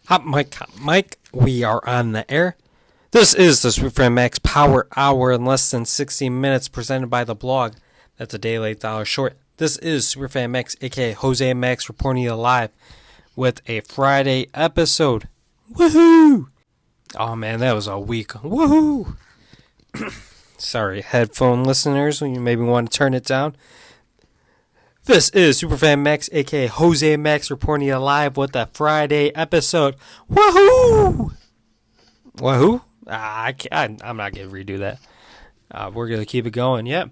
Hot mic. We are on the air. This is the SuperfanMax Power Hour in less than 60 minutes, presented by the blog. That's a day late, dollar short. This is SuperfanMax, aka Jose Max, reporting you live with a Friday episode. Woohoo! Oh man, that was a week. Woohoo! Sorry, headphone listeners, you maybe want to turn it down. This is SuperfanMax, aka Jose Max, reporting you live with a Friday episode. Woohoo! Woohoo? I'm not going to redo that. We're going to keep it going. Yep.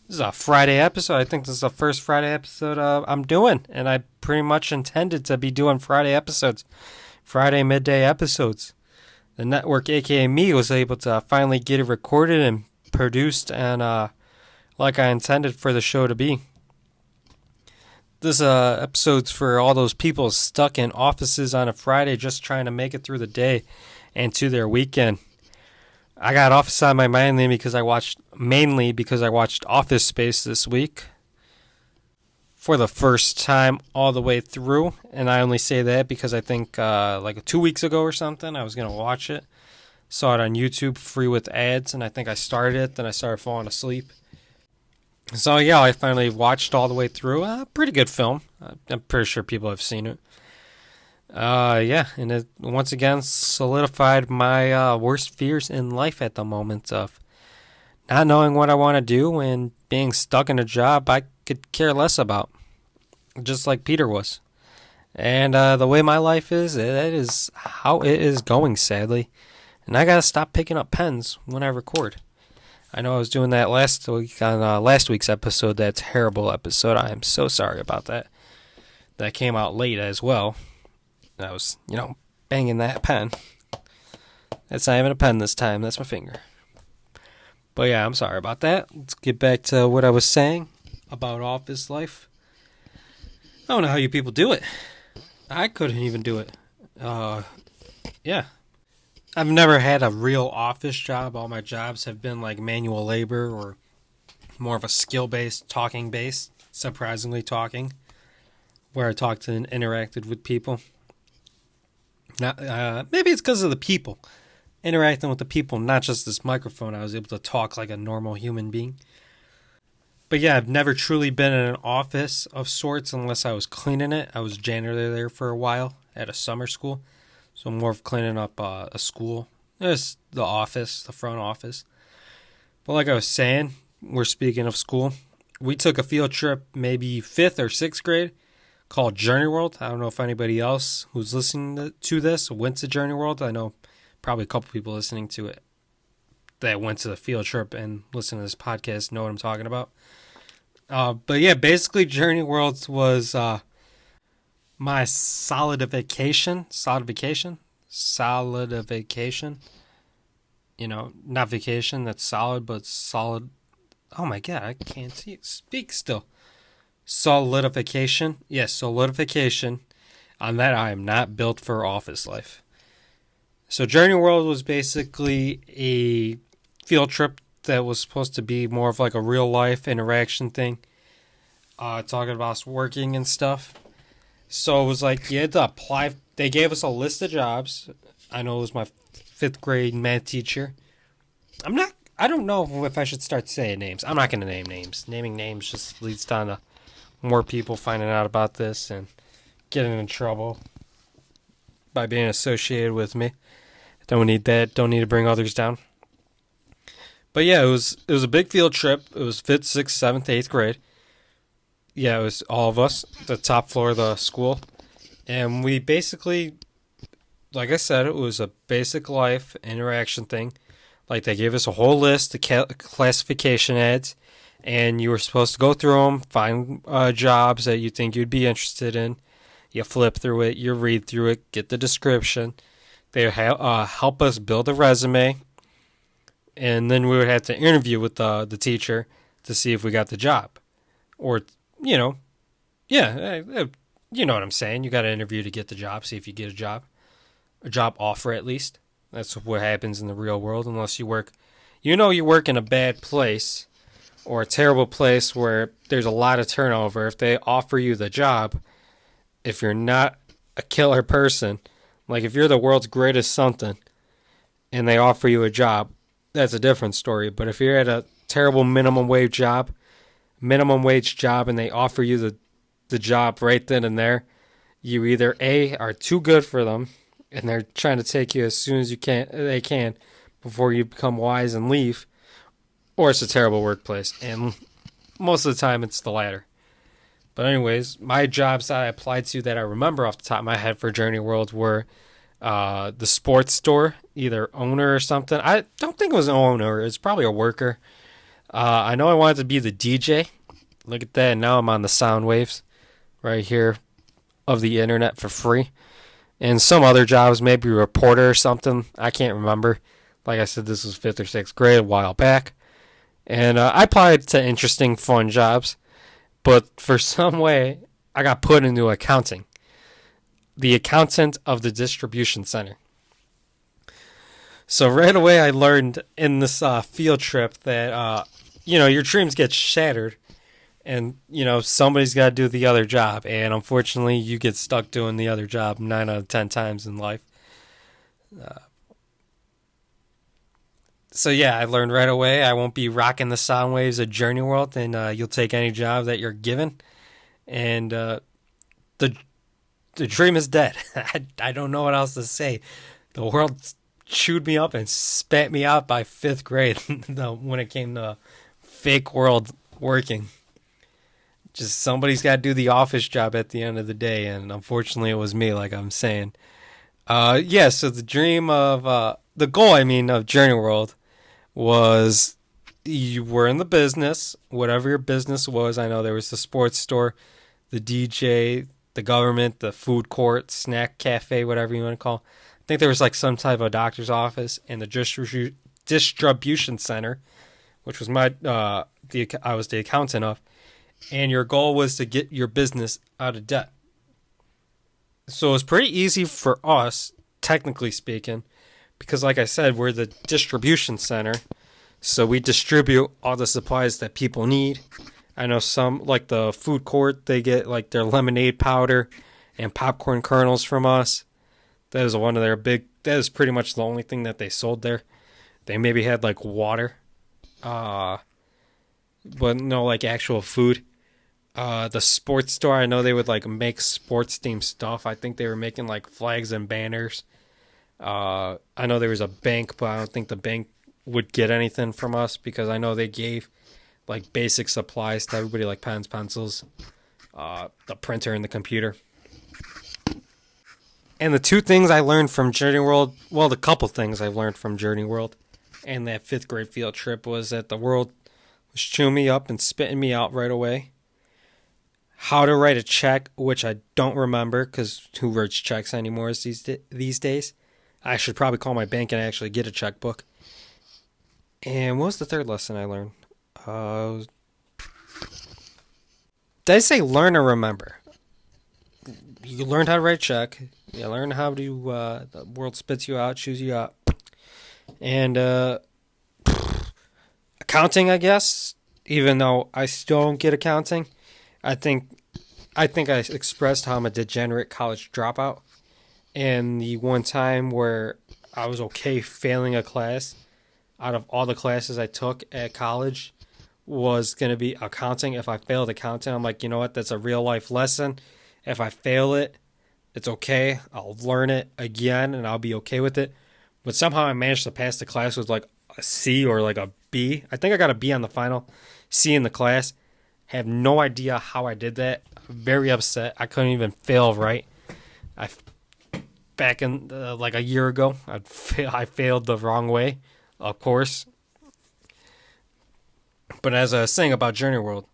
This is a Friday episode. I think this is the first Friday episode I'm doing. And I pretty much intended to be doing Friday episodes. Friday midday episodes. The network, aka me, was able to finally get it recorded and produced and like I intended for the show to be. This episode's for all those people stuck in offices on a Friday just trying to make it through the day and to their weekend. I got Office on my mind mainly because I watched Office Space this week for the first time all the way through, and I only say that because I think like 2 weeks ago or something I was going to watch it. Saw it on YouTube free with ads, and I think I started it, then I started falling asleep. So yeah, I finally watched all the way through. Pretty good film. I'm pretty sure people have seen it. Yeah, and it once again solidified my worst fears in life at the moment of not knowing what I want to do and being stuck in a job I could care less about, just like Peter was. And the way my life is, that is how it is going, sadly. And I gotta stop picking up pens when I record. I know I was doing that last week on last week's episode, that terrible episode. I am so sorry about that. That came out late as well. I was, banging that pen. That's not even a pen this time. That's my finger. But yeah, I'm sorry about that. Let's get back to what I was saying about office life. I don't know how you people do it. I couldn't even do it. Yeah. I've never had a real office job. All my jobs have been like manual labor or more of a skill-based, talking-based, surprisingly talking, where I talked and interacted with people. Maybe it's because of the people. Interacting with the people, not just this microphone. I was able to talk like a normal human being. But yeah, I've never truly been in an office of sorts unless I was cleaning it. I was janitor there for a while at a summer school. So more of cleaning up a school. There's the office, the front office. But like I was saying, we're speaking of school. We took a field trip maybe 5th or 6th grade called Journey World. I don't know if anybody else who's listening to this went to Journey World. I know probably a couple people listening to it that went to the field trip and listen to this podcast know what I'm talking about. But yeah, basically Journey World was my solidification. Not vacation, that's solid, but solid. Oh my God, I can't speak still. Solidification. Yes, solidification on that I am not built for office life. So Journey World was basically a field trip that was supposed to be more of like a real life interaction thing. Talking about working and stuff. So it was like you had to apply. They gave us a list of jobs. I know it was my 5th grade math teacher. I don't know if I should start saying names. I'm not going to name names. Naming names just leads down to more people finding out about this and getting in trouble by being associated with me. Don't need that. Don't need to bring others down. But yeah, it was a big field trip. It was 5th, 6th, 7th, 8th grade. Yeah, it was all of us, the top floor of the school. And we basically, like I said, it was a basic life interaction thing. Like they gave us a whole list of classification ads, and you were supposed to go through them, find jobs that you think you'd be interested in. You flip through it, you read through it, get the description. They help us build a resume, and then we would have to interview with the teacher to see if we got the job. Or, you know what I'm saying. You got to interview to get the job, see if you get a job offer at least. That's what happens in the real world, unless you work in a bad place or a terrible place where there's a lot of turnover. If they offer you the job, if you're not a killer person, Like if you're the world's greatest something and they offer you a job, that's a different story. But if you're at a terrible minimum wage job, and they offer you the job right then and there, you either A, are too good for them and they're trying to take you as soon as they can before you become wise and leave, or it's a terrible workplace. And most of the time it's the latter. But anyways, my jobs that I applied to that I remember off the top of my head for Journey World were the sports store, either owner or something. I don't think it was an owner. It's probably a worker. I know I wanted to be the DJ. Look at that. Now I'm on the sound waves right here of the internet for free. And some other jobs, maybe a reporter or something. I can't remember. Like I said, this was 5th or 6th grade a while back. And I applied to interesting, fun jobs. But for some way, I got put into accounting. The accountant of the distribution center. So right away I learned in this field trip that, your dreams get shattered. And, somebody's got to do the other job. And unfortunately, you get stuck doing the other job 9 out of 10 times in life. So yeah, I learned right away I won't be rocking the sound waves of Journey World, and you'll take any job that you're given. And the dream is dead. I don't know what else to say. The world chewed me up and spat me out by 5th grade when it came to fake world working. Just somebody's got to do the office job at the end of the day, and unfortunately it was me, like I'm saying. So the goal of Journey World was you were in the business, whatever your business was. I know there was the sports store, the DJ, the government, the food court, snack cafe, whatever you want to call it. I think there was like some type of doctor's office, and the distribution center, which was I was the accountant of, and your goal was to get your business out of debt. So it was pretty easy for us, technically speaking, because like I said, we're the distribution center, so we distribute all the supplies that people need. I know some, like the food court, they get like their lemonade powder and popcorn kernels from us. That is that is pretty much the only thing that they sold there. They maybe had like water, but no like actual food. The sports store, I know they would like make sports themed stuff. I think they were making like flags and banners. I know there was a bank, but I don't think the bank would get anything from us because I know they gave like basic supplies to everybody, like pens, pencils, the printer, and the computer. And the two things I learned from Journey World, well, the couple things I've learned from Journey World and that 5th grade field trip was that the world was chewing me up and spitting me out right away. How to write a check, which I don't remember because who writes checks anymore these days? I should probably call my bank and actually get a checkbook. And what was the third lesson I learned? Did I say learn or remember? You learned how to write a check. You learn how to, the world spits you out, chews you out. And accounting, I guess, even though I still don't get accounting. I think I expressed how I'm a degenerate college dropout. And the one time where I was okay failing a class out of all the classes I took at college was going to be accounting. If I failed accounting, I'm like, you know what? That's a real life lesson. If I fail it, it's okay. I'll learn it again and I'll be okay with it. But somehow I managed to pass the class with like a C or like a B. I think I got a B on the final, C in the class. Have no idea how I did that. Very upset. I couldn't even fail right. Back in like a year ago, I failed the wrong way, of course. But as I was saying about Journey World,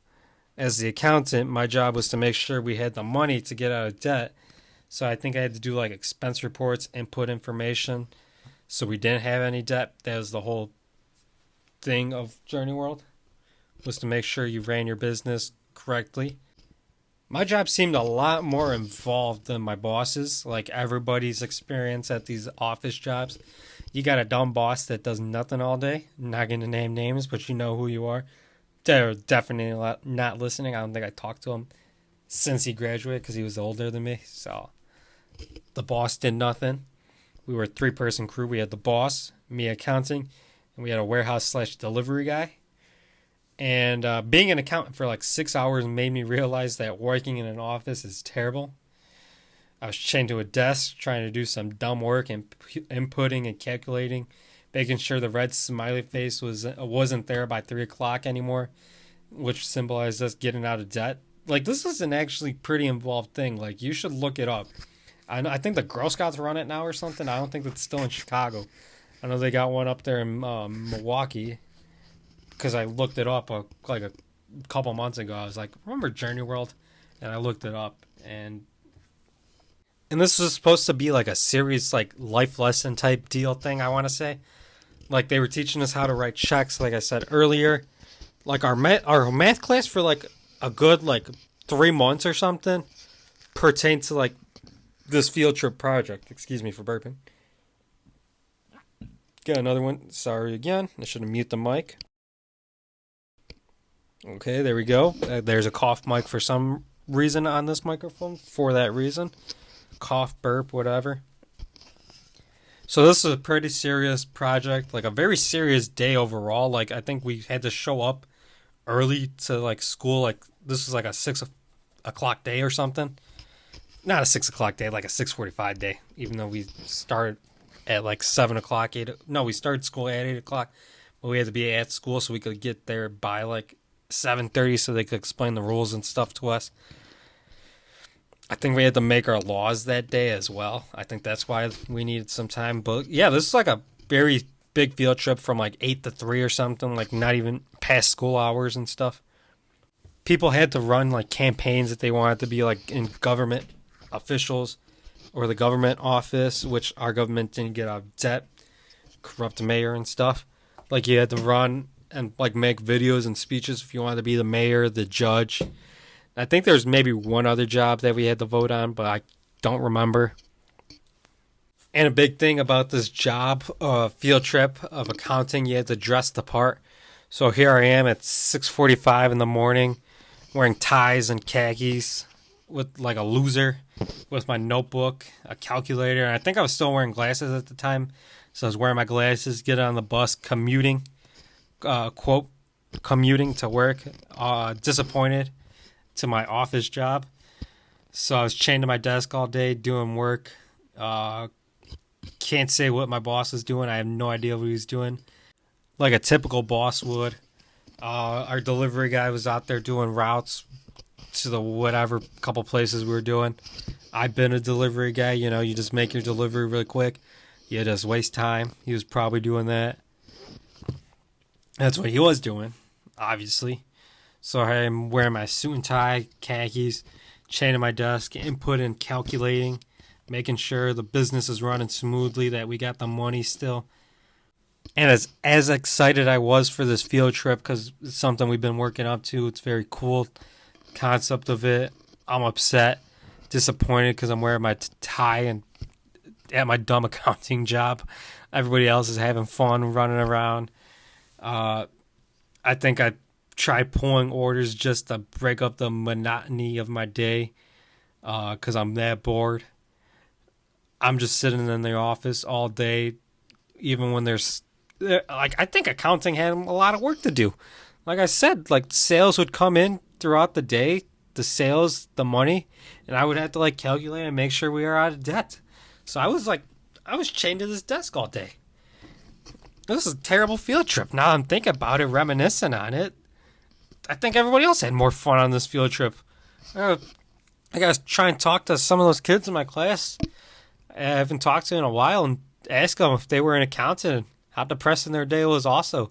as the accountant, my job was to make sure we had the money to get out of debt. So I think I had to do like expense reports, input information, so we didn't have any debt. That was the whole thing of Journey World, was to make sure you ran your business correctly. My job seemed a lot more involved than my boss's, like everybody's experience at these office jobs. You got a dumb boss that does nothing all day. I'm not going to name names, but you know who you are. They're definitely not listening. I don't think I talked to him since he graduated because he was older than me. So The boss did nothing. We were a 3-person crew. We had the boss, me accounting, and we had a warehouse slash delivery guy. And being an accountant for like 6 hours made me realize that working in an office is terrible. I was chained to a desk trying to do some dumb work and inputting and calculating, making sure the red smiley face wasn't there by 3 o'clock anymore, which symbolized us getting out of debt. Like, this is an actually pretty involved thing. Like, you should look it up. I think the Girl Scouts run it now or something. I don't think it's still in Chicago. I know they got one up there in Milwaukee, because I looked it up like a couple months ago. I was like, remember Journey World? And I looked it up. And this was supposed to be like a serious like life lesson type deal thing, I want to say. Like, they were teaching us how to write checks, like I said earlier. Like, our math class for like a good like 3 months or something pertained to like this field trip project. Excuse me for burping. Got another one. Sorry again. I should have muted the mic. Okay, there we go. There's a cough mic for some reason on this microphone. For that reason. Cough, burp, whatever. So this is a pretty serious project. Like, a very serious day overall. Like, I think we had to show up early to like school. Like, this was like a 6 o'clock day or something. Not a 6 o'clock day, like a 6:45 day. Even though we started at like 7 o'clock. We started school at 8 o'clock. But we had to be at school so we could get there by like 7:30 so they could explain the rules and stuff to us. I think we had to make our laws that day as well. I think that's why we needed some time. But yeah, this is like a very big field trip from like 8 to 3 or something, like not even past school hours and stuff. People had to run like campaigns that they wanted to be like in government officials or the government office, which our government didn't get out of debt, corrupt mayor and stuff. Like, you had to run and like make videos and speeches if you wanted to be the mayor, the judge. I think there's maybe one other job that we had to vote on, but I don't remember. And a big thing about this job, field trip of accounting, you had to dress the part. So here I am at 6:45 in the morning, wearing ties and khakis, with like a loser, with my notebook, a calculator, and I think I was still wearing glasses at the time. So I was wearing my glasses, getting on the bus, commuting, commuting to work, disappointed to my office job. So I was chained to my desk all day doing work. Can't say what my boss was doing. I have no idea what he was doing. Like a typical boss would. Our delivery guy was out there doing routes to the whatever couple places we were doing. I've been a delivery guy. You know, you just make your delivery really quick. You just waste time. He was probably doing that. That's what he was doing, obviously. So I'm wearing my suit and tie, khakis, chained to my desk, inputting, calculating, making sure the business is running smoothly, that we got the money still. And as excited I was for this field trip, because it's something we've been working up to. It's very cool concept of it. I'm upset, disappointed because I'm wearing my tie and at my dumb accounting job. Everybody else is having fun running around. I think I tried pulling orders just to break up the monotony of my day because I'm that bored. I'm just sitting in the office all day, even when there's like, I think accounting had a lot of work to do. Like I said, like sales would come in throughout the day, the sales, the money, and I would have to like calculate and make sure we are out of debt. So I was chained to this desk all day. This is a terrible field trip. Now I'm thinking about it, reminiscing on it. I think everybody else had more fun on this field trip. I gotta try and talk to some of those kids in my class I haven't talked to in a while and ask them if they were an accountant and how depressing their day was also.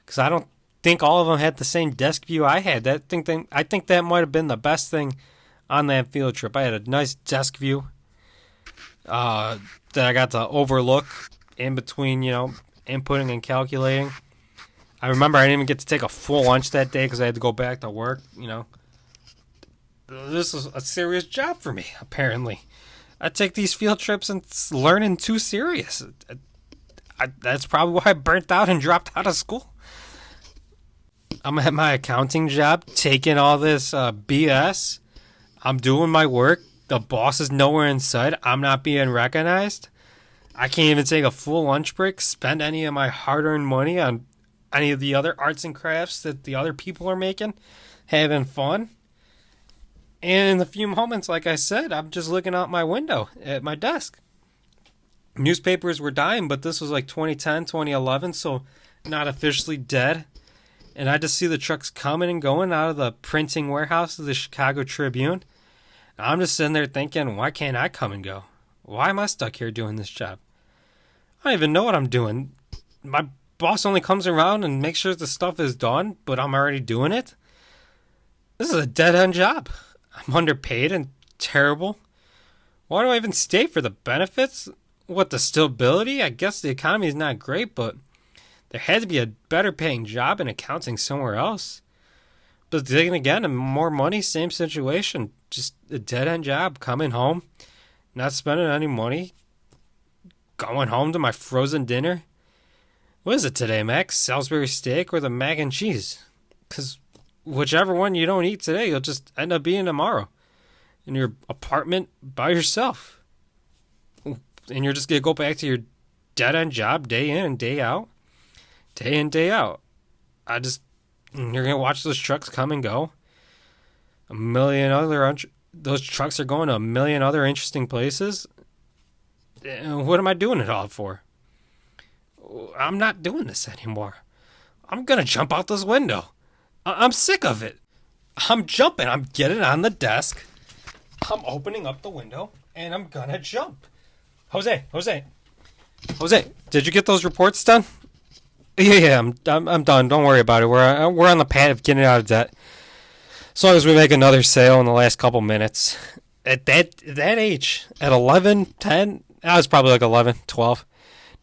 Because I don't think all of them had the same desk view I had. I think that might have been the best thing on that field trip. I had a nice desk view that I got to overlook in between, inputting and calculating. I remember I didn't even get to take a full lunch that day because I had to go back to work, This is a serious job for me, apparently. I take these field trips and learning too serious. That's probably why I burnt out and dropped out of school. I'm at my accounting job, taking all this BS. I'm doing my work, The boss is nowhere in sight. I'm not being recognized. I can't even take a full lunch break, spend any of my hard-earned money on any of the other arts and crafts that the other people are making, having fun. And in a few moments, like I said, I'm just looking out my window at my desk. Newspapers were dying, but this was like 2010, 2011, so not officially dead. And I just see the trucks coming and going out of the printing warehouse of the Chicago Tribune. I'm just sitting there thinking, why can't I come and go? Why am I stuck here doing this job? I don't even know what I'm doing. My boss only comes around and makes sure the stuff is done, but I'm already doing it. This is a dead-end job. I'm underpaid and terrible. Why do I even stay for the benefits? What, the stability? I guess the economy is not great, but there had to be a better paying job in accounting somewhere else. But then again, more money, same situation. Just a dead-end job, coming home, not spending any money, going home to my frozen dinner. What is it today, Max? Salisbury steak or the mac and cheese? Because whichever one you don't eat today, you'll just end up eating tomorrow in your apartment by yourself. And you're just going to go back to your dead-end job day in and day out. Day in, day out. You're going to watch those trucks come and go. Those trucks are going to a million other interesting places. What am I doing it all for? I'm not doing this anymore. I'm going to jump out this window. I'm sick of it. I'm jumping. I'm getting on the desk. I'm opening up the window, and I'm going to jump. Jose, did you get those reports done? Yeah, I'm done. Don't worry about it. We're on the path of getting out of debt. As long as we make another sale in the last couple minutes. At that age, at 11, 10, I was probably like 11, 12.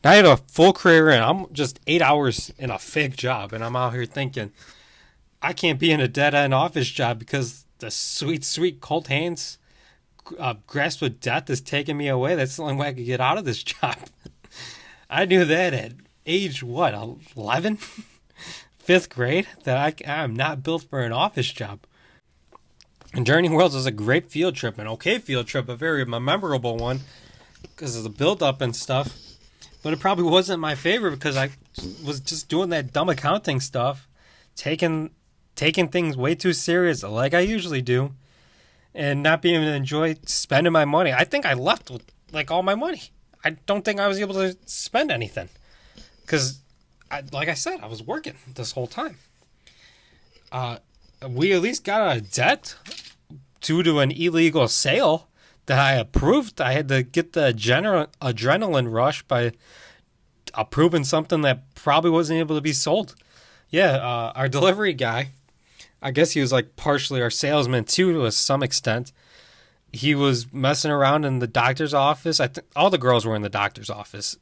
Now I had a full career and I'm just 8 hours in a fake job. And I'm out here thinking, I can't be in a dead-end office job because the sweet, sweet cold hands grasp with death is taking me away. That's the only way I could get out of this job. I knew that at age, 11? 5th grade? That I'm not built for an office job. And Journey Worlds was a great field trip, an okay field trip, a very memorable one because of the build-up and stuff. But it probably wasn't my favorite because I was just doing that dumb accounting stuff, taking things way too serious like I usually do, and not being able to enjoy spending my money. I think I left with like all my money. I don't think I was able to spend anything because, like I said, I was working this whole time. We at least got out of debt due to an illegal sale that I approved. I had to get the adrenaline rush by approving something that probably wasn't able to be sold. Yeah, our delivery guy, I guess he was like partially our salesman too to some extent. He was messing around in the doctor's office. I think all the girls were in the doctor's office.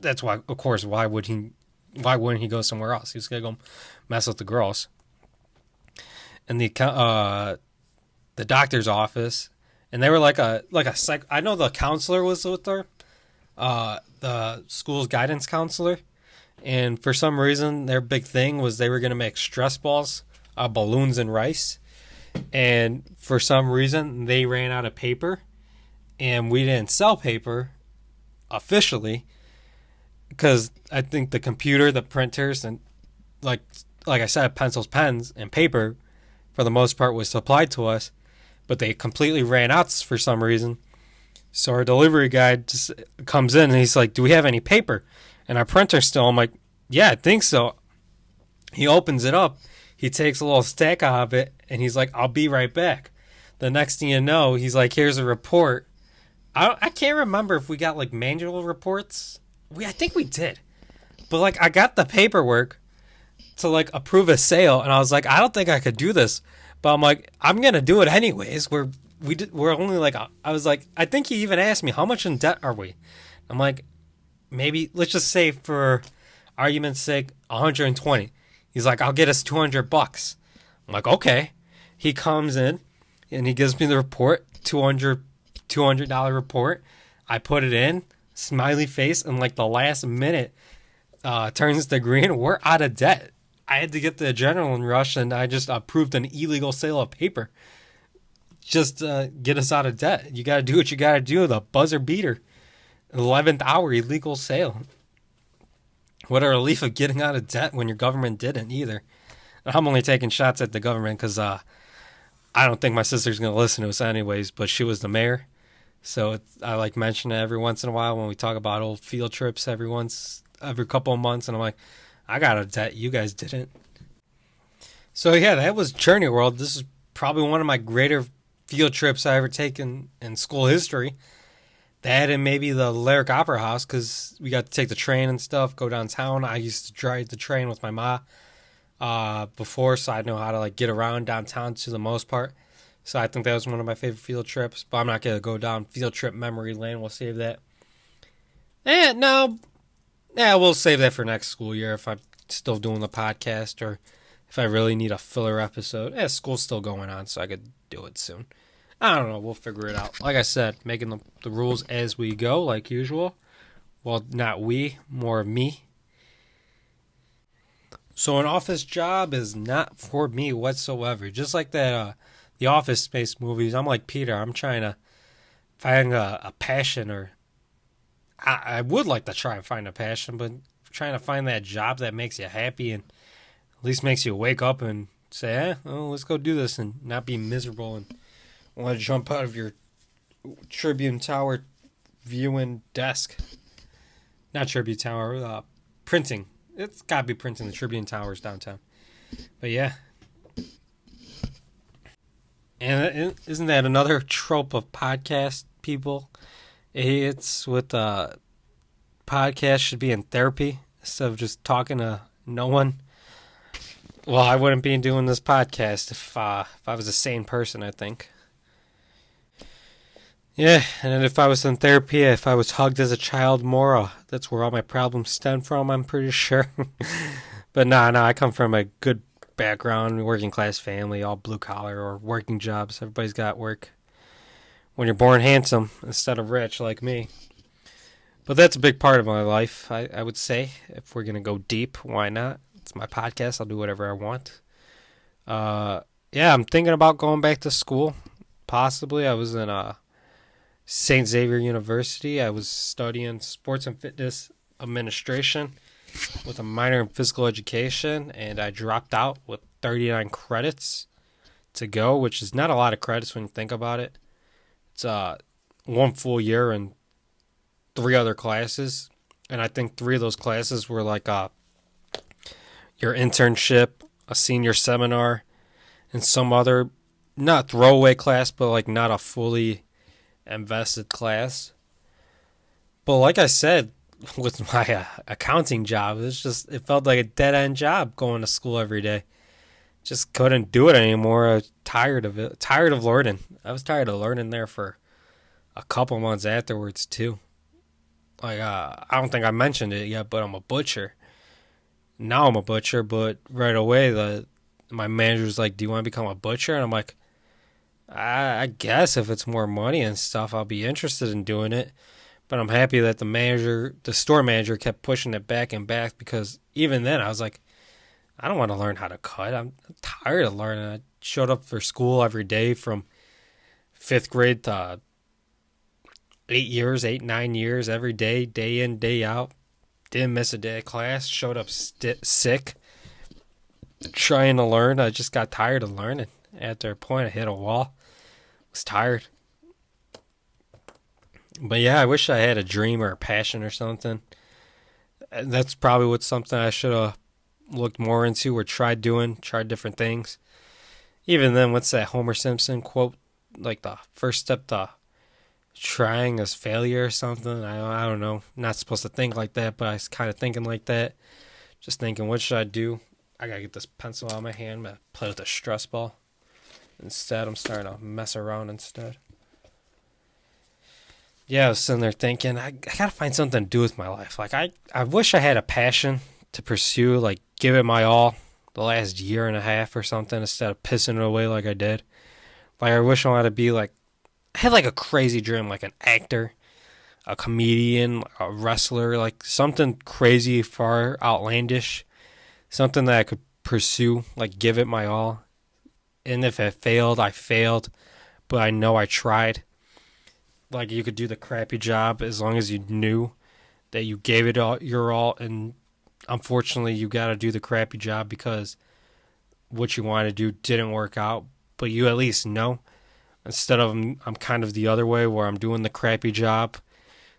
That's why, of course, why wouldn't he go somewhere else? He was gonna go mess with the girls. And the doctor's office, and they were like a psych. I know the counselor was with her, the school's guidance counselor, and for some reason their big thing was they were gonna make stress balls, balloons and rice, and for some reason they ran out of paper, and we didn't sell paper officially because I think the computer, the printers, and like I said, pencils, pens, and paper, for the most part, was supplied to us, but they completely ran out for some reason. So our delivery guy just comes in and he's like, "Do we have any paper?" And our printer still. I'm like, "Yeah, I think so." He opens it up. He takes a little stack out of it, and he's like, "I'll be right back." The next thing you know, he's like, "Here's a report." I can't remember if we got like manual reports. I think we did, but like I got the paperwork to like approve a sale, and I was like, I don't think I could do this, but I'm like, I'm gonna do it anyways. We're only like, I was like, I think he even asked me, how much in debt are we? I'm like, maybe let's just say for argument's sake, 120. He's like, I'll get us $200. I'm like, okay. He comes in and he gives me the report, $200 report. I put it in, smiley face, and like the last minute turns to green. We're out of debt. I had to get the adrenaline rush, and I just approved an illegal sale of paper. just get us out of debt. You got to do what you got to do. The buzzer beater, 11th hour illegal sale. What a relief of getting out of debt when your government didn't either. I'm only taking shots at the government because I don't think my sister's going to listen to us anyways, but she was the mayor. So I like mention it every once in a while when we talk about old field trips every couple of months. And I'm like, I got a debt. You guys didn't. So yeah, that was Journey World. This is probably one of my greater field trips I ever taken in school history. That and maybe the Lyric Opera House because we got to take the train and stuff, go downtown. I used to drive the train with my ma before, so I know how to like get around downtown to the most part. So I think that was one of my favorite field trips. But I'm not going to go down field trip memory lane. We'll save that. We'll save that for next school year if I'm still doing the podcast or if I really need a filler episode. School's still going on, so I could do it soon. I don't know. We'll figure it out. Like I said, making the rules as we go, like usual. Well, not we, more me. So an office job is not for me whatsoever. Just like that, the Office Space movies, I'm like Peter. I'm trying to find a passion, or I would like to try and find a passion, but trying to find that job that makes you happy and at least makes you wake up and say, let's go do this and not be miserable and want to jump out of your Tribune Tower viewing desk. Not Tribune Tower, printing. It's got to be printing. The Tribune Towers downtown. But yeah. And isn't that another trope of podcast people? It's with podcast should be in therapy instead of just talking to no one. Well, I wouldn't be doing this podcast if I was a sane person, I think. Yeah, and if I was in therapy, if I was hugged as a child more, that's where all my problems stem from, I'm pretty sure. But no, I come from a good background, working class family, all blue collar or working jobs. Everybody's got work. When you're born handsome instead of rich like me. But that's a big part of my life, I would say. If we're going to go deep, why not? It's my podcast. I'll do whatever I want. I'm thinking about going back to school. Possibly. I was in St. Xavier University. I was studying sports and fitness administration with a minor in physical education, and I dropped out with 39 credits to go, which is not a lot of credits when you think about it. It's one full year and 3 other classes, and I think 3 of those classes were like your internship, a senior seminar, and some other, not throwaway class, but like not a fully invested class. But like I said, with my accounting job, it felt like a dead-end job going to school every day. Just couldn't do it anymore. I was tired of it. Tired of learning. I was tired of learning there for a couple months afterwards, too. Like, I don't think I mentioned it yet, but I'm a butcher. Now I'm a butcher, but right away, my manager's like, do you want to become a butcher? And I'm like, I guess if it's more money and stuff, I'll be interested in doing it. But I'm happy that the store manager kept pushing it back and back, because even then I was like, I don't want to learn how to cut. I'm tired of learning. I showed up for school every day from 5th grade to 9 years, every day, day in, day out. Didn't miss a day of class. Showed up sick, trying to learn. I just got tired of learning. After a point, I hit a wall. Was tired. But yeah, I wish I had a dream or a passion or something. That's probably what's something I should have looked more into or tried different things. Even then, what's that Homer Simpson quote? Like the first step to trying is failure or something. I don't know. Not supposed to think like that, but I was kind of thinking like that. Just thinking, what should I do? I gotta get this pencil out of my hand. I'm gonna play with a stress ball. Instead, I'm starting to mess around instead. Yeah, I was sitting there thinking, I gotta find something to do with my life. Like, I wish I had a passion to pursue, like, give it my all the last year and a half or something instead of pissing it away like I did. Like, I wish I wanted to be, like, I had, like, a crazy dream, like an actor, a comedian, a wrestler, like, something crazy, far outlandish, something that I could pursue, like, give it my all. And if it failed, I failed. but I know I tried. Like, you could do the crappy job as long as you knew that you gave it all your all, and unfortunately you got to do the crappy job because what you want to do didn't work out, but you at least know. Instead of I'm kind of the other way where I'm doing the crappy job,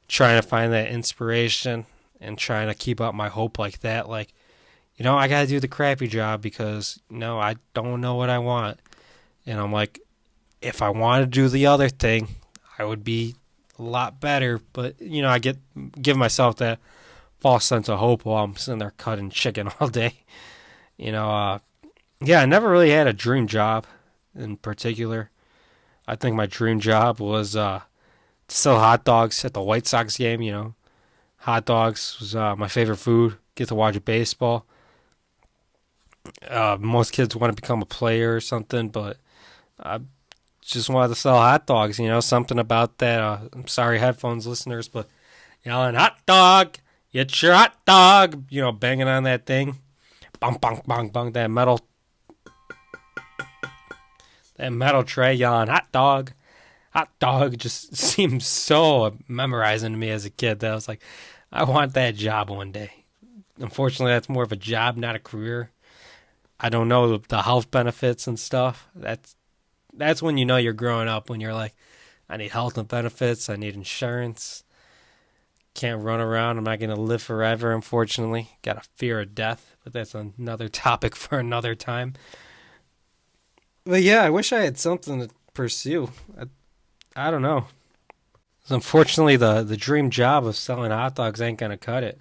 trying to find that inspiration and trying to keep up my hope like that. Like, I got to do the crappy job because, I don't know what I want. And I'm like, if I want to do the other thing, I would be a lot better. But, I give myself that false sense of hope while I'm sitting there cutting chicken all day. Yeah, I never really had a dream job in particular. I think my dream job was to sell hot dogs at the White Sox game. Hot dogs was my favorite food. Get to watch baseball. Most kids want to become a player or something, but I just wanted to sell hot dogs. Something about that. I'm sorry, headphones listeners, but yelling hot dog, get your hot dog. Banging on that thing, bong bong bong bong, that metal tray, yelling hot dog. Hot dog just seemed so memorizing to me as a kid that I was like, I want that job one day. Unfortunately, that's more of a job, not a career. I don't know the health benefits and stuff. That's when you're growing up, when you're like, I need health and benefits, I need insurance. Can't run around. I'm not going to live forever, unfortunately. Got a fear of death, but that's another topic for another time. But yeah, I wish I had something to pursue. I don't know. Unfortunately, the dream job of selling hot dogs ain't going to cut it.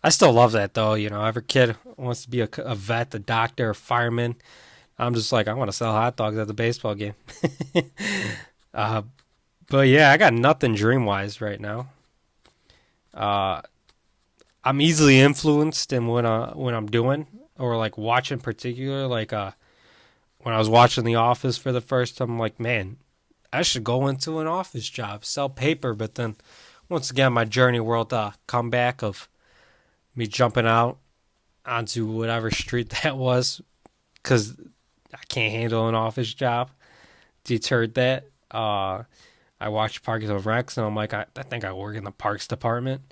I still love that, though. Every kid wants to be a vet, a doctor, a fireman. I'm just like, I want to sell hot dogs at the baseball game. But yeah, I got nothing dream-wise right now. I'm easily influenced in what I'm doing, or like watching particular. Like when I was watching The Office for the first time, I'm like, man, I should go into an office job, sell paper. But then, once again, my Journey World comeback of me jumping out onto whatever street that was, because I can't handle an office job, deterred that. I watched Parks and Recs, and I'm like, I think I work in the Parks Department.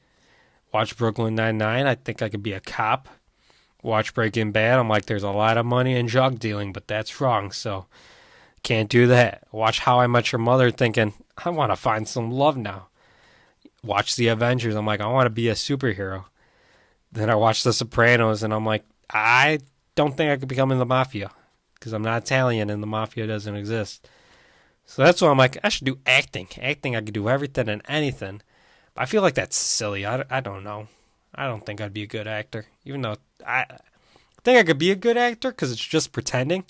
Watch Brooklyn Nine-Nine, I think I could be a cop. Watch Breaking Bad, I'm like, there's a lot of money in drug dealing, but that's wrong, so can't do that. Watch How I Met Your Mother, thinking, I want to find some love now. Watch The Avengers, I'm like, I want to be a superhero. Then I watched The Sopranos, and I'm like, I don't think I could become in the mafia, because I'm not Italian, and the mafia doesn't exist. So that's why I'm like, I should do acting. Acting, I could do everything and anything. But I feel like that's silly. I don't know. I don't think I'd be a good actor. Even though I think I could be a good actor because it's just pretending.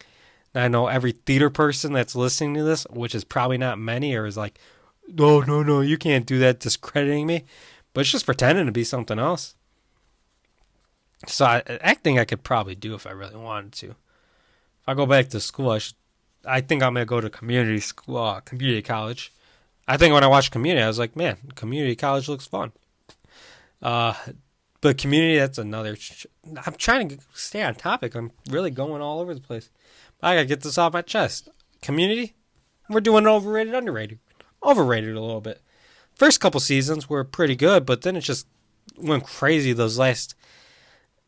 And I know every theater person that's listening to this, which is probably not many, or is like, no, you can't do that, discrediting me. But it's just pretending to be something else. So acting I could probably do if I really wanted to. If I go back to school, I think I'm going to go to community school, community college. I think when I watched Community, I was like, man, community college looks fun. But Community, that's another... I'm trying to stay on topic. I'm really going all over the place. But I got to get this off my chest. Community, we're doing overrated, underrated. Overrated a little bit. First couple seasons were pretty good, but then it just went crazy those last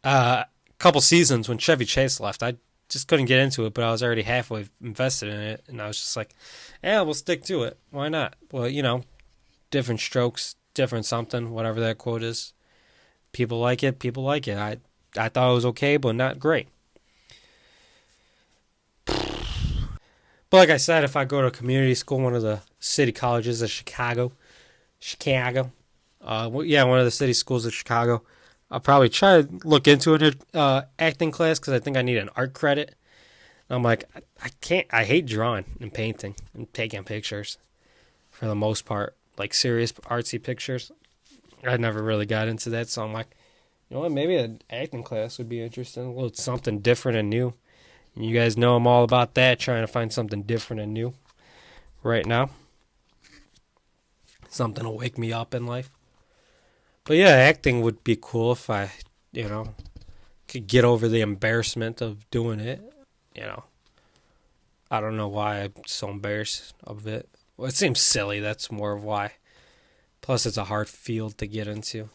couple seasons when Chevy Chase left. I just couldn't get into it, but I was already halfway invested in it, and I was just like, yeah, we'll stick to it. Why not? Well, different strokes, different something, whatever that quote is. People like it, people like it. I thought it was okay, but not great. But like I said, if I go to community school, one of the city colleges of Chicago, one of the city schools of Chicago, I'll probably try to look into an acting class because I think I need an art credit. I'm like, I hate drawing and painting and taking pictures for the most part, like serious artsy pictures. I never really got into that, so I'm like, you know what, maybe an acting class would be interesting, a little something different and new. And you guys know I'm all about that, trying to find something different and new right now. Something to wake me up in life. But yeah, acting would be cool if I, could get over the embarrassment of doing it, I don't know why I'm so embarrassed of it. Well, it seems silly. That's more of why. Plus, it's a hard field to get into.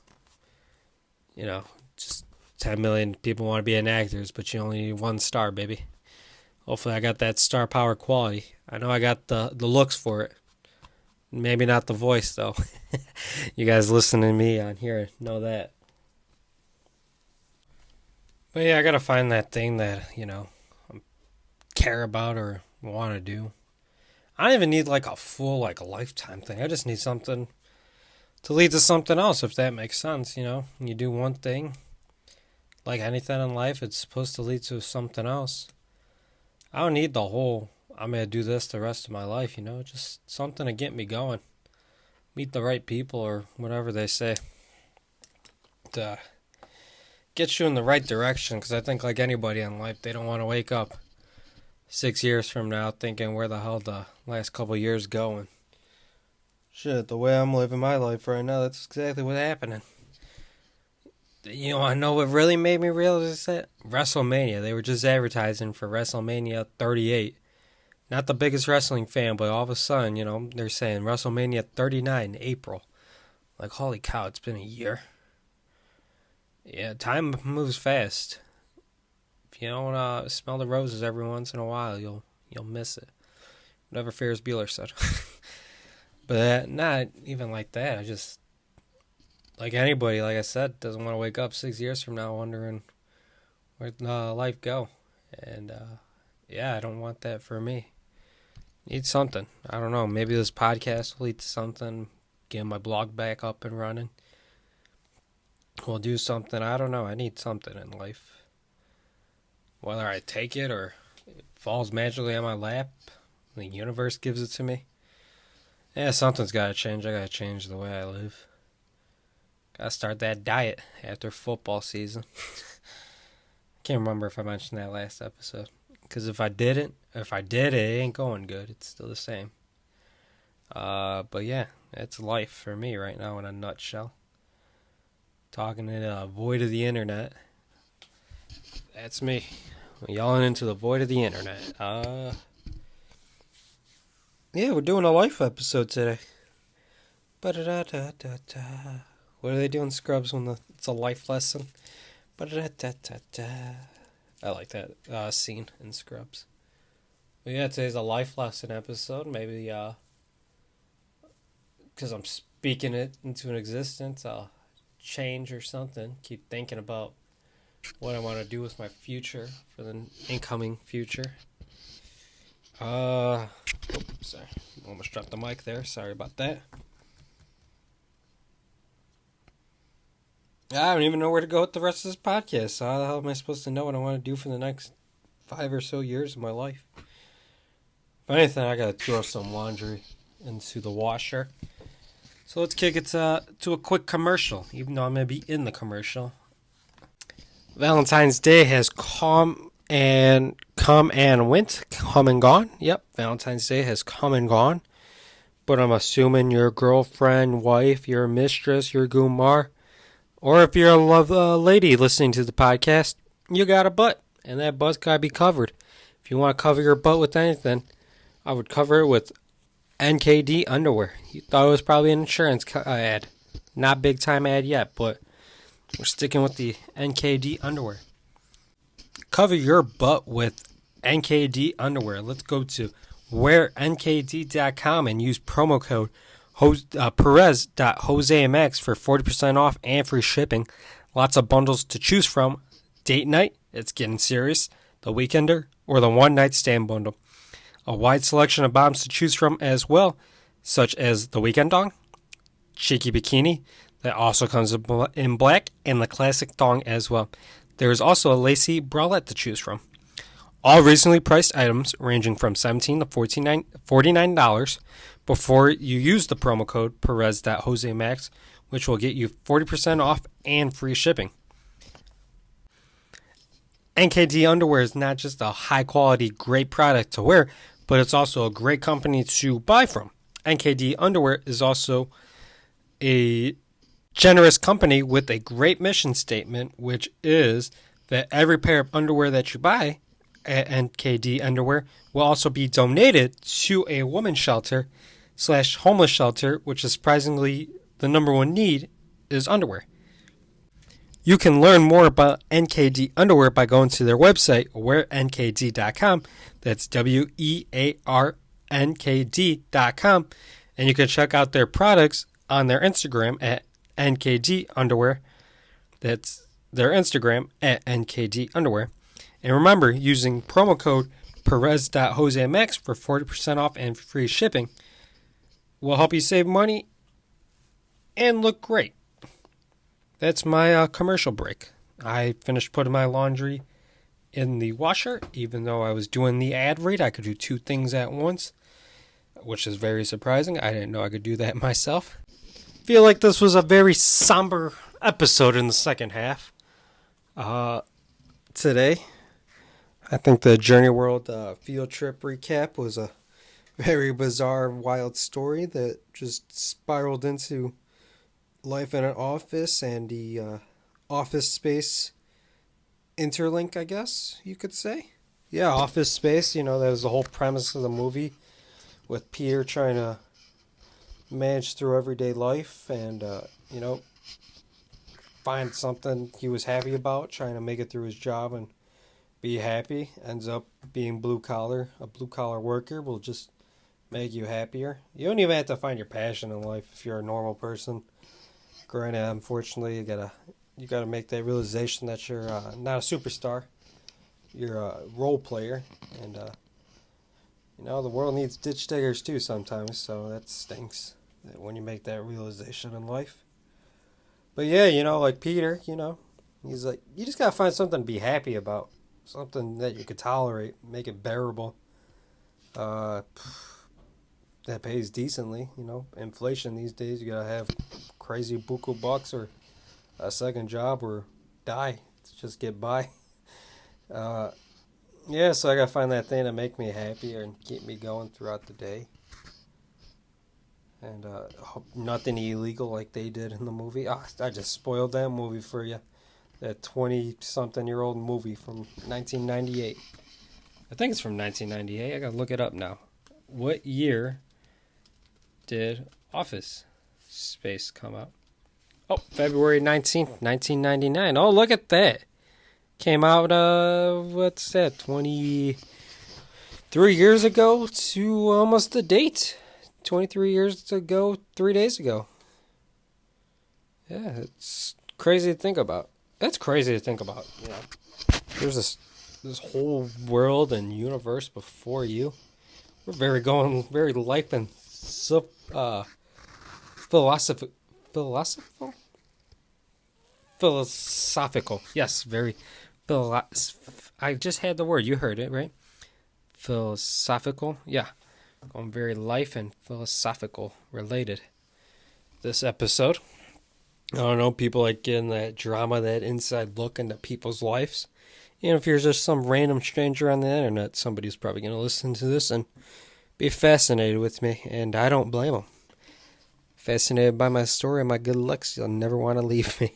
Just 10 million people want to be an actors, but you only need one star, baby. Hopefully, I got that star power quality. I know I got the looks for it. Maybe not the voice, though. You guys listening to me on here know that. But yeah, I gotta find that thing that, I care about or want to do. I don't even need like a full, like a lifetime thing. I just need something to lead to something else, if that makes sense, When you do one thing, like anything in life, it's supposed to lead to something else. I don't need the whole, I'm going to do this the rest of my life, Just something to get me going. Meet the right people or whatever they say. To get you in the right direction, because I think like anybody in life, they don't want to wake up 6 years from now thinking where the hell the last couple years going. Shit, the way I'm living my life right now, that's exactly what's happening. I know what really made me realize that? WrestleMania. They were just advertising for WrestleMania 38. Not the biggest wrestling fan, but all of a sudden, they're saying WrestleMania 39 April. Like, holy cow, it's been a year. Yeah, time moves fast. If you don't smell the roses every once in a while, you'll miss it. Whatever Ferris Bueller said. But not even like that. I just, like anybody, like I said, doesn't want to wake up 6 years from now wondering where'd life go. And, I don't want that for me. Need something. I don't know. Maybe this podcast will lead to something. Get my blog back up and running. We'll do something. I don't know. I need something in life. Whether I take it or it falls magically on my lap, the universe gives it to me. Yeah, something's got to change. I got to change the way I live. Got to start that diet after football season. Can't remember if I mentioned that last episode. Because if I did it, it ain't going good. It's still the same. But yeah, that's life for me right now in a nutshell. Talking in a void of the internet. That's me. Yelling into the void of the internet. Yeah, we're doing a life episode today. Ba-da-da-da-da-da. What are they doing, Scrubs, when it's a life lesson? Ba-da-da-da-da-da. I like that scene in Scrubs. But yeah, today's a life lesson episode. Maybe, because I'm speaking it into an existence, I'll change or something. Keep thinking about what I want to do with my future for the incoming future. Sorry. Almost dropped the mic there. Sorry about that. I don't even know where to go with the rest of this podcast. So how the hell am I supposed to know what I want to do for the next 5 or so years of my life? If anything, I gotta throw some laundry into the washer. So let's kick it to a quick commercial, even though I'm going to be in the commercial. Valentine's Day has come and went. Come and gone. Yep, Valentine's Day has come and gone. But I'm assuming your girlfriend, wife, your mistress, your gumar, or if you're a lady listening to the podcast, you got a butt. And that butt's got to be covered. If you want to cover your butt with anything, I would cover it with NKD underwear. You thought it was probably an insurance ad. Not big time ad yet, but we're sticking with the NKD underwear. Cover your butt with NKD underwear. Let's go to wearnkd.com and use promo code Perez.JoseMX for 40% off and free shipping. Lots of bundles to choose from. Date night, it's getting serious. The Weekender, or the one night stand bundle. A wide selection of bottoms to choose from as well, such as the Weekend Dong, Cheeky Bikini, that also comes in black, and the classic thong as well. There is also a lacy bralette to choose from. All reasonably priced items ranging from $17 to $49 before you use the promo code Perez.JoseMax, which will get you 40% off and free shipping. NKD underwear is not just a high quality, great product to wear, but it's also a great company to buy from. NKD underwear is also a generous company with a great mission statement, which is that every pair of underwear that you buy at NKD Underwear will also be donated to a women's shelter / homeless shelter, which is surprisingly the number one need is underwear. You can learn more about NKD Underwear by going to their website, wearnkd.com. That's WEARNKD.com. And you can check out their products on their Instagram at NKD Underwear. That's their Instagram at NKD Underwear. And remember, using promo code Perez.JoseMax for 40% off and free shipping will help you save money and look great. That's my commercial break. I finished putting my laundry in the washer. Even though I was doing the ad read, I could do two things at once, which is very surprising. I didn't know I could do that myself. Feel like this was a very somber episode in the second half. Today, I think the Journey World field trip recap was a very bizarre, wild story that just spiraled into life in an office and the office space interlink, I guess you could say. Yeah, Office Space, that was the whole premise of the movie, with Peter trying to manage through everyday life and, find something he was happy about, trying to make it through his job and be happy. Ends up being a blue collar worker will just make you happier. You don't even have to find your passion in life if you're a normal person. Granted, unfortunately, you gotta make that realization that you're not a superstar. You're a role player, and the world needs ditch diggers too sometimes. So that stinks when you make that realization in life. But yeah, like Peter, he's like, you just gotta find something to be happy about, something that you could tolerate, make it bearable. That pays decently, Inflation these days, you gotta have crazy buku bucks or a second job or die to just get by. So I gotta find that thing to make me happy and keep me going throughout the day. And nothing illegal like they did in the movie. I just spoiled that movie for you. That 20-something-year-old movie from 1998. I think it's from 1998. I gotta look it up now. What year did Office Space come out? Oh, February 19th, 1999. Oh, look at that. Came out, 23 years ago to almost the date. 23 years ago, 3 days ago. Yeah, it's crazy to think about. There's this whole world and universe before you. We're very life and philosophical. Yes, very I just had the word. You heard it, right? Philosophical. Yeah. Going very life and philosophical related this episode. I don't know, people like getting that drama, that inside look into people's lives. If you're just some random stranger on the internet, somebody's probably going to listen to this and be fascinated with me, and I don't blame them. Fascinated by my story and my good looks, you'll never want to leave me.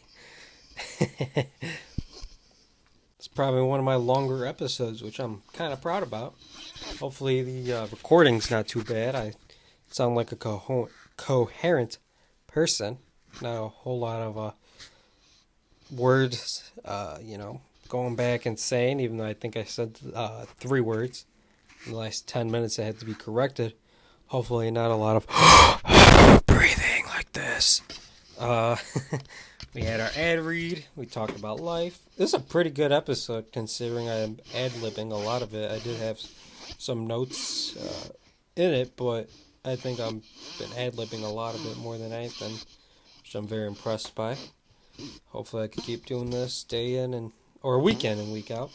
It's probably one of my longer episodes, which I'm kind of proud about. Hopefully the recording's not too bad. I sound like a coherent person. Not a whole lot of words, going back and saying, even though I think I said 3 words. In the last 10 minutes I had to be corrected. Hopefully not a lot of breathing like this. We had our ad read. We talked about life. This is a pretty good episode considering I'm ad-libbing a lot of it. I did have some notes in it, but I think I've been ad-libbing a lot of it more than anything, which I'm very impressed by. Hopefully I can keep doing this day in or week in and week out.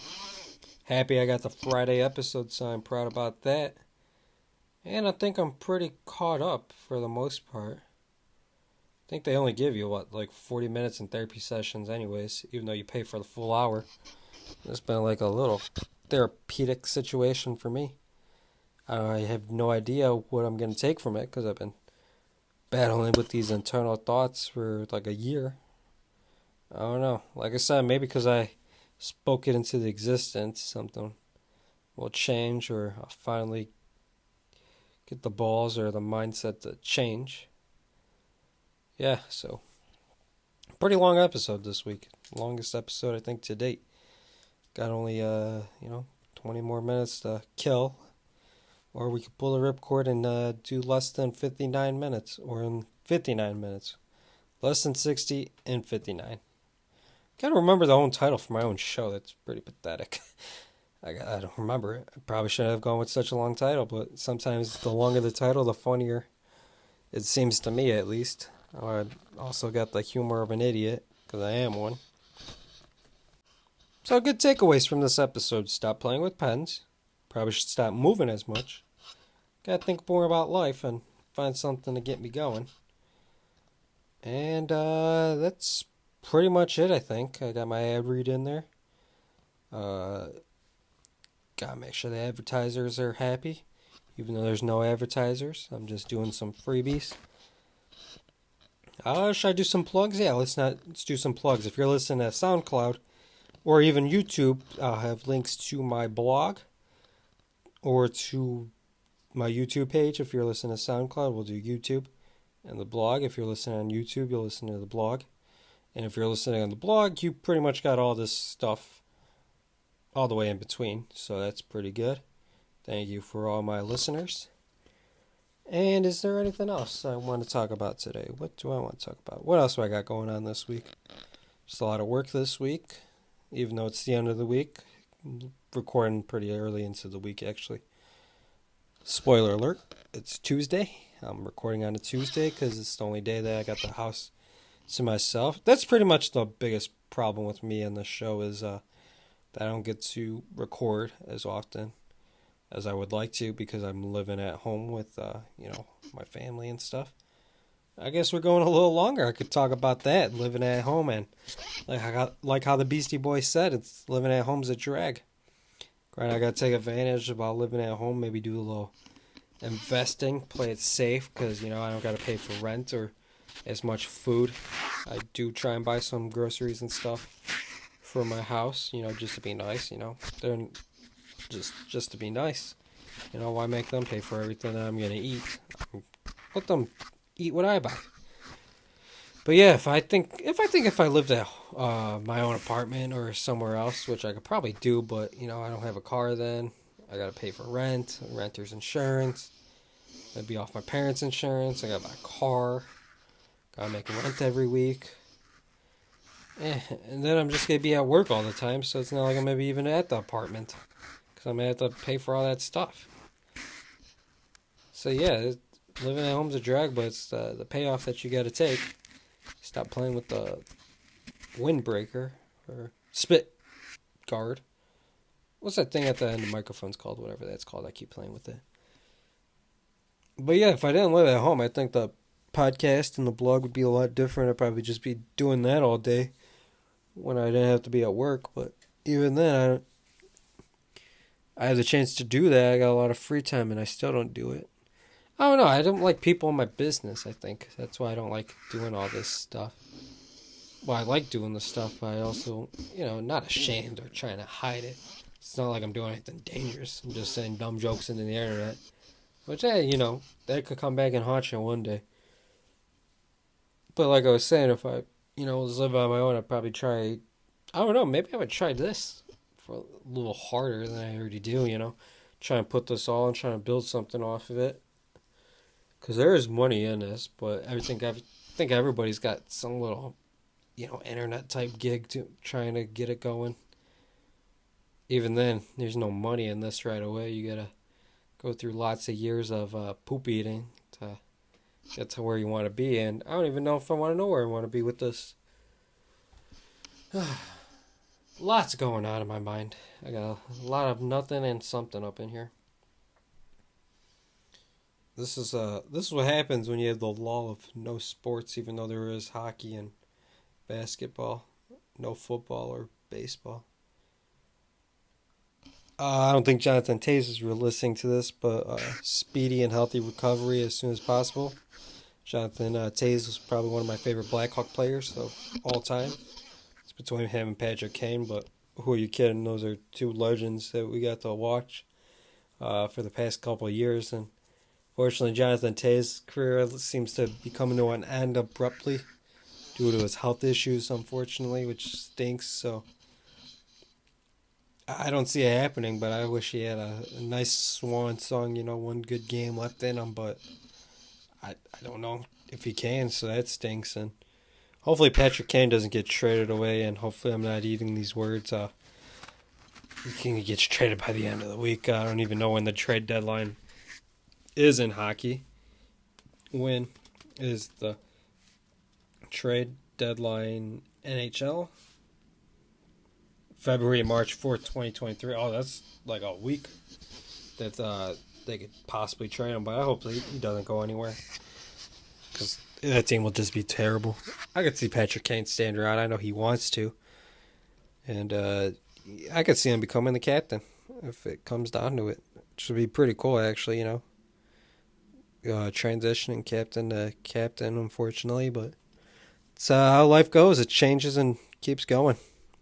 Happy I got the Friday episode, so I'm proud about that. And I think I'm pretty caught up for the most part. I think they only give you, 40 minutes in therapy sessions anyways, even though you pay for the full hour. It's been like a little therapeutic situation for me. I have no idea what I'm going to take from it because I've been battling with these internal thoughts for like a year. I don't know. Like I said, maybe because I spoke it into the existence, something will change, or I'll finally get the balls or the mindset to change. Yeah, so pretty long episode this week. Longest episode I think to date. Got only 20 more minutes to kill, or we could pull the ripcord and do less than 59 minutes, or in 59 minutes, less than 60 and 59. Gotta remember the own title for my own show. That's pretty pathetic. I don't remember it. I probably shouldn't have gone with such a long title, but sometimes the longer the title, the funnier it seems to me, at least. I also got the humor of an idiot, because I am one. So good takeaways from this episode. Stop playing with pens. Probably should stop moving as much. Gotta think more about life and find something to get me going. And that's pretty much it, I think. I got my ad read in there. Gotta make sure the advertisers are happy. Even though there's no advertisers. I'm just doing some freebies. Should I do some plugs? Yeah, let's do some plugs. If you're listening to SoundCloud or even YouTube, I'll have links to my blog or to my YouTube page. If you're listening to SoundCloud, we'll do YouTube and the blog. If you're listening on YouTube, you'll listen to the blog. And if you're listening on the blog, you pretty much got all this stuff all the way in between. So that's pretty good. Thank you for all my listeners. And is there anything else I want to talk about today? What do I want to talk about? What else do I got going on this week? Just a lot of work this week, even though it's the end of the week. I'm recording pretty early into the week, actually. Spoiler alert, it's Tuesday. I'm recording on a Tuesday because it's the only day that I got the house to myself. That's pretty much the biggest problem with me and the show is that I don't get to record as often as I would like to because I'm living at home with, my family and stuff. I guess we're going a little longer. I could talk about that, living at home, and like how the Beastie Boys said, it's living at home's a drag. Granted, I got to take advantage about living at home, maybe do a little investing, play it safe, because, I don't got to pay for rent or as much food. I do try and buy some groceries and stuff for my house, just to be nice, They're just to be nice. Why make them pay for everything that I'm going to eat? Let them eat what I buy. But yeah, if I lived at my own apartment or somewhere else, which I could probably do, but, I don't have a car then. I got to pay for rent, renter's insurance. I'd be off my parents' insurance. I got to buy a car. Got to make rent every week. And then I'm just going to be at work all the time, so it's not like I'm going to be even at the apartment. Because I'm going to have to pay for all that stuff. So yeah, living at home's a drag, but it's the payoff that you got to take. Stop playing with the windbreaker, or spit guard. What's that thing at the end of the microphone's called? Whatever that's called, I keep playing with it. But yeah, if I didn't live at home, I think the podcast and the blog would be a lot different. I'd probably just be doing that all day when I didn't have to be at work. But even then, I have the chance to do that. I got a lot of free time, and I still don't do it. I don't know. I don't like people in my business, I think. That's why I don't like doing all this stuff. Well, I like doing the stuff, but I also, not ashamed or trying to hide it. It's not like I'm doing anything dangerous. I'm just saying dumb jokes into the internet. Which, hey, that could come back and haunt you one day. But like I was saying, if I, was living on my own, I'd probably try, I don't know, maybe I would try this for a little harder than I already do, Try and put this all and try and build something off of it. Because there is money in this, but I think everybody's got some little, internet type gig to trying to get it going. Even then, there's no money in this right away. You gotta go through lots of years of poop eating to get to where you want to be. And I don't even know if I want to know where I want to be with this. Lots going on in my mind. I got a lot of nothing and something up in here. This is what happens when you have the lull of no sports, even though there is hockey and basketball, no football or baseball. I don't think Jonathan Taze is listening to this, but speedy and healthy recovery as soon as possible. Jonathan Taze was probably one of my favorite Blackhawk players of all time. It's between him and Patrick Kane, but who are you kidding? Those are two legends that we got to watch for the past couple of years. And fortunately, Jonathan Tay's career seems to be coming to an end abruptly due to his health issues, unfortunately, which stinks. So I don't see it happening, but I wish he had a nice swan song, one good game left in him. But I don't know if he can, so that stinks. And hopefully Patrick Kane doesn't get traded away, and hopefully I'm not eating these words. He gets traded by the end of the week. I don't even know when the trade deadline is in hockey. When is the trade deadline NHL? February, March 4th, 2023. Oh, that's like a week that they could possibly trade him, but I hope he doesn't go anywhere because that team will just be terrible. I could see Patrick Kane staying around. I know he wants to. And I could see him becoming the captain if it comes down to it. Which would be pretty cool, actually, transitioning captain to captain, unfortunately, but it's how life goes. It changes and keeps going,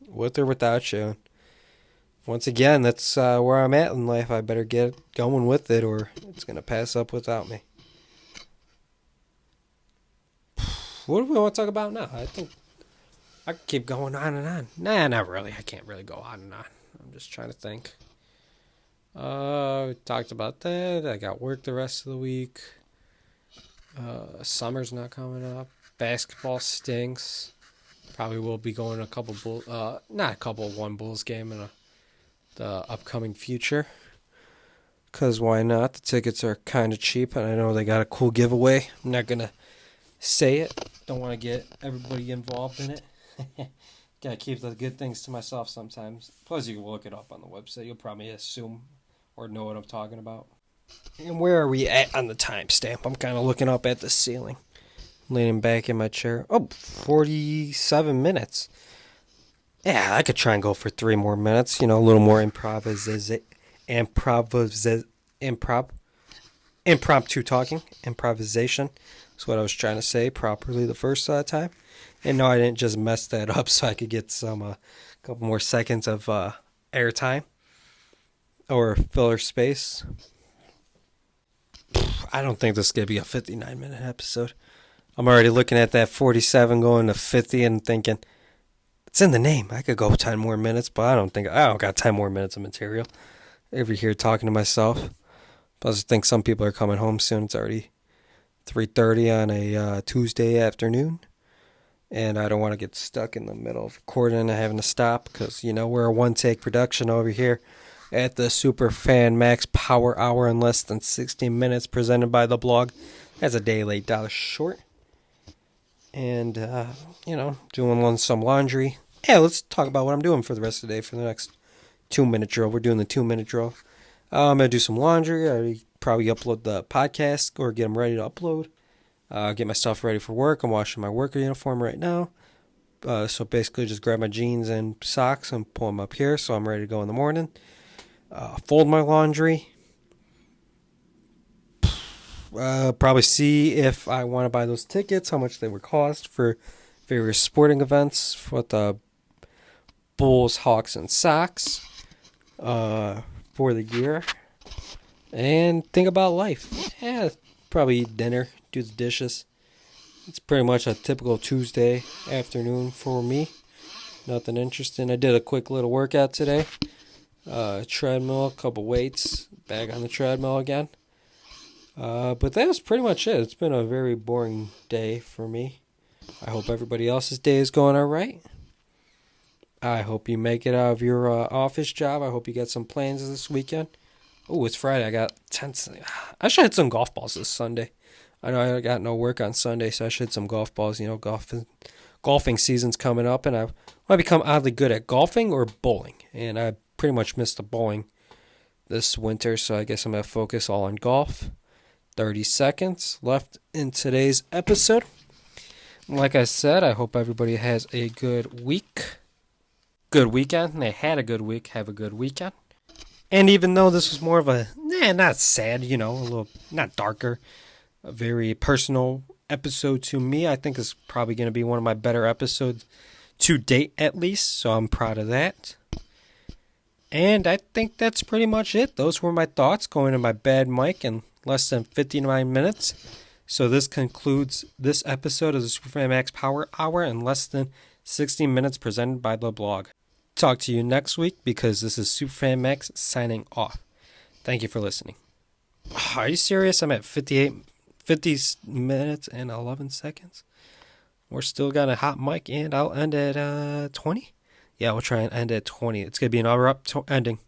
with or without you. Once again, that's where I'm at in life. I better get going with it, or it's going to pass up without me. What do we want to talk about now? I think I could keep going on and on. Nah, not really. I can't really go on and on. I'm just trying to think. We talked about that. I got work the rest of the week. Summer's not coming up. Basketball stinks. Probably will be going to one Bulls game in the upcoming future. Because why not? The tickets are kind of cheap, and I know they got a cool giveaway. I'm not going to say it. Don't want to get everybody involved in it. Gotta keep the good things to myself sometimes. Plus, you can look it up on the website. You'll probably assume or know what I'm talking about. And where are we at on the timestamp? I'm kind of looking up at the ceiling. Leaning back in my chair. Oh, 47 minutes. Yeah, I could try and go for 3 more minutes. A little more impromptu talking. Improvisation. That's what I was trying to say properly the first time. And no, I didn't just mess that up so I could get some couple more seconds of airtime or filler space. I don't think this is going to be a 59-minute episode. I'm already looking at that 47 going to 50 and thinking, it's in the name. I could go 10 more minutes, but I don't got 10 more minutes of material. Over here talking to myself. Plus, I think some people are coming home soon. It's already 3:30 on a Tuesday afternoon. And I don't want to get stuck in the middle of recording and having to stop because, we're a one-take production over here at the SuperfanMax Power Hour in less than 60 minutes presented by the blog. That's a day late, dollar short. And, doing some laundry. Yeah, let's talk about what I'm doing for the rest of the day for the next 2-minute drill. We're doing the 2-minute drill. I'm going to do some laundry. I probably upload the podcast or get them ready to upload. Get my stuff ready for work. I'm washing my worker uniform right now. So basically just grab my jeans and socks and pull them up here so I'm ready to go in the morning. Fold my laundry. Probably see if I want to buy those tickets, how much they would cost for various sporting events for the Bulls, Hawks, and Sox for the year. And think about life. Yeah, probably eat dinner, do the dishes. It's pretty much a typical Tuesday afternoon for me. Nothing interesting. I did a quick little workout today. Treadmill, a couple weights, back on the treadmill again. But that was pretty much it. It's been a very boring day for me. I hope everybody else's day is going all right. I hope you make it out of your office job. I hope you get some plans this weekend. Oh, it's Friday. I got 10. I should hit some golf balls this Sunday. I know I got no work on Sunday, so I should hit some golf balls. Golfing season's coming up, and I want to become oddly good at golfing or bowling. And I pretty much missed the bowling this winter, so I guess I'm going to focus all on golf. 30 seconds left in today's episode. Like I said, I hope everybody has a good week. Good weekend. They had a good week. Have a good weekend. And even though this was more of a, not sad, a little, not darker, a very personal episode to me, I think it's probably going to be one of my better episodes to date, at least. So I'm proud of that. And I think that's pretty much it. Those were my thoughts going to my bad mic in less than 59 minutes. So this concludes this episode of the SuperfanMax Power Hour in less than 60 minutes presented by the blog. Talk to you next week because this is SuperfanMax signing off. Thank you for listening. Are you serious? I'm at 50 minutes and 11 seconds. We're still got a hot mic and I'll end at 20. Yeah, we'll try and end at 20. It's going to be an abrupt ending.